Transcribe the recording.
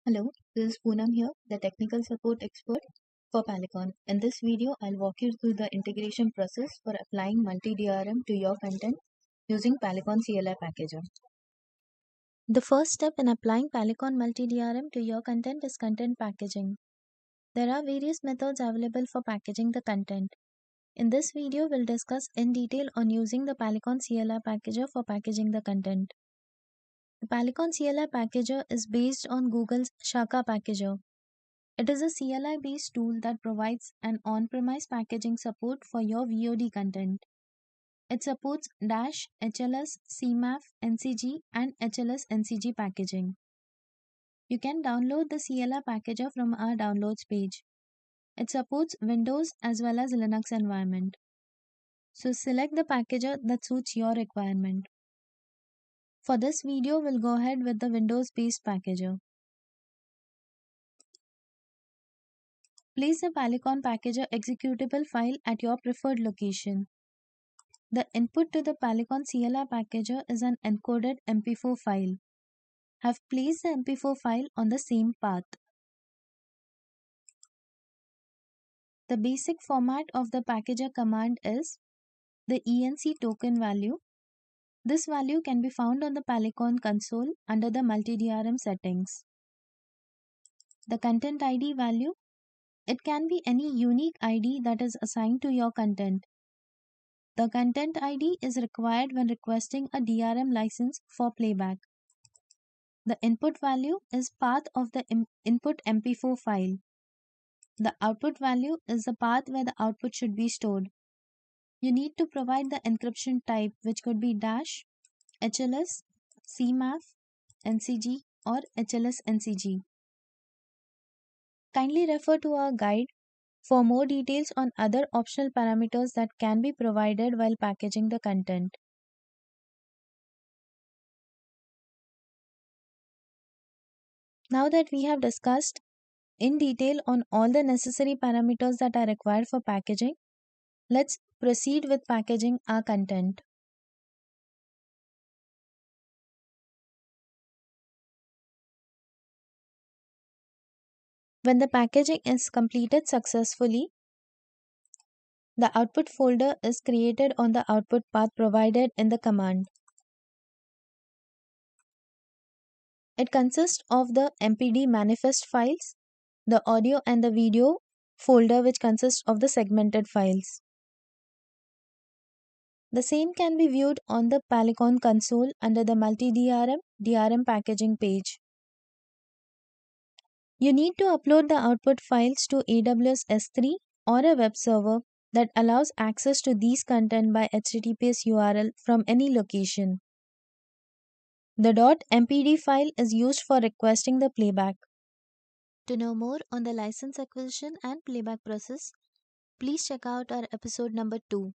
Hello, this is Poonam here, the technical support expert for Palicon. In this video, I'll walk you through the integration process for applying Multi DRM to your content using Palicon CLI packager. The first step in applying Palicon Multi DRM to your content is content packaging. There are various methods available for packaging the content. In this video, we'll discuss in detail on using the Palicon CLI packager for packaging the content. The Palicon CLI packager is based on Google's Shaka packager. It is a CLI-based tool that provides an on-premise packaging support for your VOD content. It supports Dash, HLS, CMAF, NCG, and HLS NCG packaging. You can download the CLI packager from our downloads page. It supports Windows as well as Linux environment. So select the packager that suits your requirement. For this video, we'll go ahead with the Windows-based packager. Place the Palicon packager executable file at your preferred location. The input to the Palicon CLI packager is an encoded MP4 file. Have placed the MP4 file on the same path. The basic format of the packager command is the ENC token value. This value can be found on the Palicon console under the Multi DRM settings. The content ID value. It can be any unique ID that is assigned to your content. The content ID is required when requesting a DRM license for playback. The input value is path of the input MP4 file. The output value is the path where the output should be stored. You need to provide the encryption type, which could be Dash, HLS, CMAF, NCG, or HLS NCG. Kindly refer to our guide for more details on other optional parameters that can be provided while packaging the content. Now that we have discussed in detail on all the necessary parameters that are required for packaging, let's proceed with packaging our content. When the packaging is completed successfully, the output folder is created on the output path provided in the command. It consists of the MPD manifest files, the audio and the video folder, which consists of the segmented files. The same can be viewed on the Palicon console under the Multi DRM packaging page. You need to upload the output files to AWS S3 or a web server that allows access to these content by HTTPS URL from any location. The .mpd file is used for requesting the playback. To know more on the license acquisition and playback process, please check out our episode number 2.